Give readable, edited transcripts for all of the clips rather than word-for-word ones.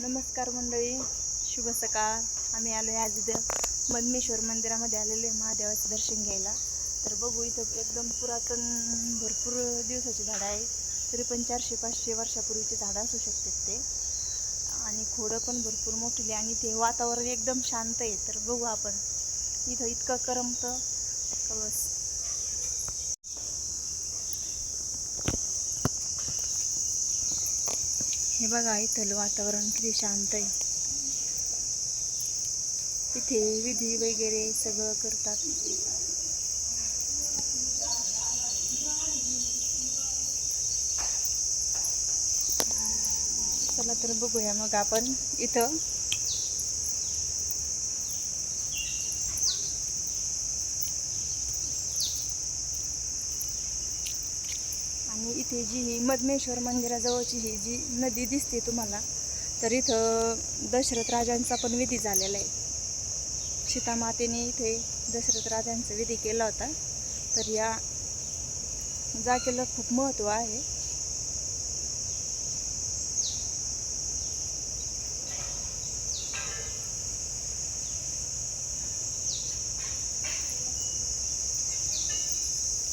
नमस्कार मंडळी, शुभ सकाळ. आम्ही आलो आहे आज इथं मधमेश्वर मंदिरामध्ये आलेलो आहे महादेवाचं दर्शन घ्यायला. तर बघू, इथं एकदम पुरातन भरपूर दिवसाची झाडं आहे. तरी पण 400-500 वर्षापूर्वीची झाडं असू शकतात ते. आणि खोडं पण भरपूर मोठी आणि ते वातावरण एकदम शांत आहे. तर बघू आपण, इथं इतकं करमतं का बस. हे बघा, इथलं वातावरण किती शांत आहे. इथे विधी वगैरे सगळं करतात. चला तर बघूया मग आपण इथं. आणि इथे जी ही मधमेश्वर मंदिराजवळची ही जी नदी दिसते तुम्हाला, तर इथं दशरथ राजांचा पण विधी झालेला आहे. सीतामातेने इथे दशरथ राजांचा विधी केला होता. तर या जागेला खूप महत्त्व आहे.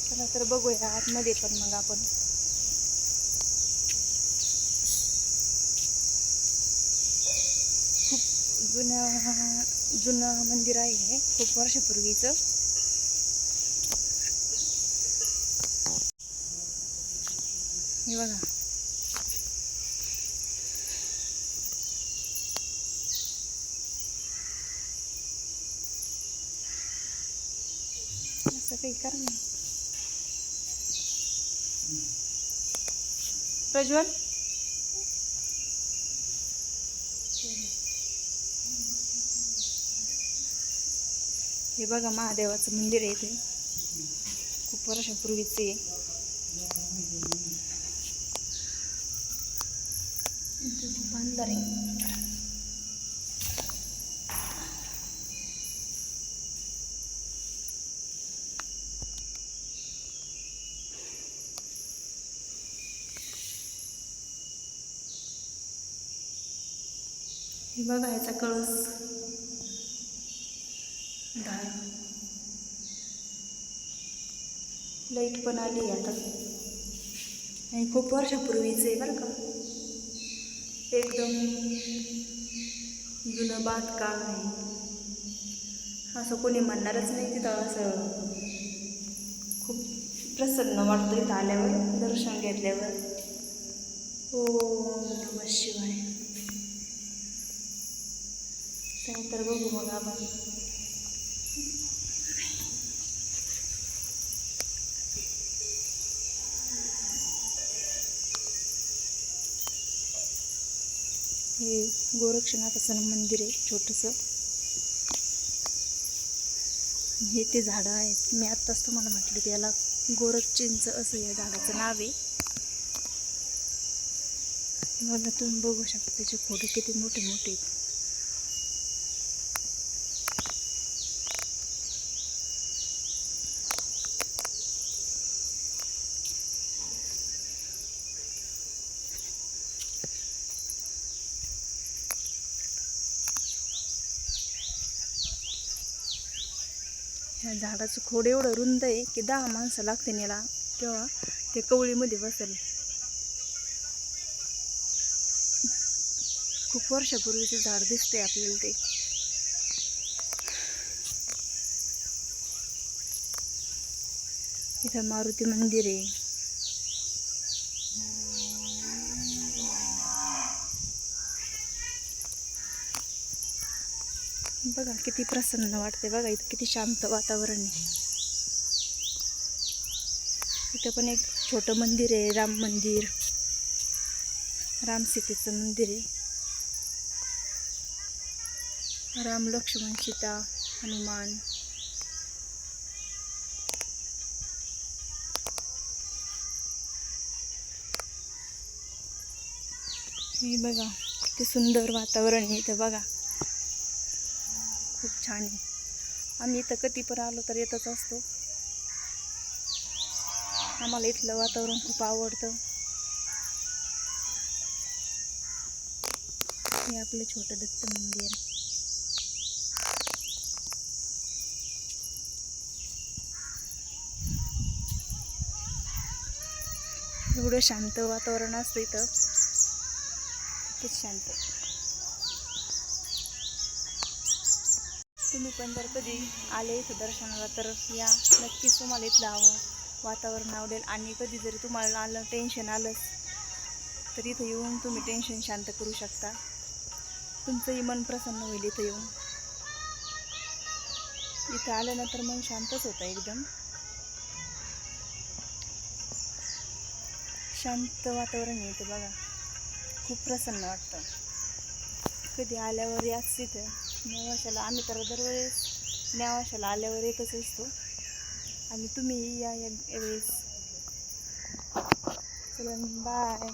चला तर बघूया आतमध्ये पण मग आपण. खूप जुनं मंदिर आहे हे, खूप वर्षापूर्वीचं. हे बघा, असं काही करा ना प्रज्वल. हे बघा, महादेवाचं मंदिर आहे इथे, खूप वर्षापूर्वीचे. इथे खूप अंधार आहे. हे बघा, ह्याचा कळस धार, लाईट पण आली आता. आणि खूप वर्षापूर्वीचं आहे बरं का, एकदम जुनं बांधकाम आहे. असं कोणी म्हणणारच नाही तिथं. असं खूप प्रसन्न वाटतं इथं आल्यावर, दर्शन घेतल्यावर. ओम नमः शिवाय. तर बघू मग आपण. हे गोरक्षनाथाचं मंदिर आहे छोटंसं. हे ते झाडं आहेत, मी आत्ताच तुम्हाला म्हटलं की याला गोरखचिंच असं या झाडाचं नाव आहे. बघा, तुम्ही बघू शकता त्याचे फोटो किती मोठे मोठे आहेत. ह्या झाडाचं खोड एवढं रुंद आहे की 10 माणसं लागते याला, तेव्हा ते कवळीमध्ये बसेल. खूप वर्षापूर्वीचे झाड दिसते आपल्याला ते. इथं मारुती मंदिर आहे. बघा किती प्रसन्न वाटते. बघा इथं किती शांत वातावरण आहे. इथं पण एक छोटं मंदिर आहे, राम मंदिर, राम सीतेचं मंदिर आहे. राम, लक्ष्मण, सीता, हनुमान. हे बघा किती सुंदर वातावरण आहे इथं. बघा, खूप छान आहे. आम्ही इथं कधी पण आलो तर येतच असतो. आम्हाला इथलं वातावरण खूप आवडतं. हे आपलं छोटं दत्त मंदिर. एवढं शांत वातावरण असतं इथं, खूपच शांत. तुम्ही पण जर कधी आले इथं दर्शनाला तर या नक्कीच, तुम्हाला इथलं वातावरण आवडेल. आणि कधी जरी तुम्हाला टेन्शन आलंच तर इथं येऊन तुम्ही टेन्शन शांत करू शकता. तुमचंही मन प्रसन्न होईल इथं येऊन. इथं आल्यानंतर मन शांतच होतं एकदम. शांत वातावरण आहे इथं बघा, खूप प्रसन्न वाटतं. कधी आल्यावर याच इथं नेवाशाला. आम्ही तर दरवेळेस नेवाशाला आल्यावर येतच असतो आणि तुम्ही या वेळेस. चला बाय.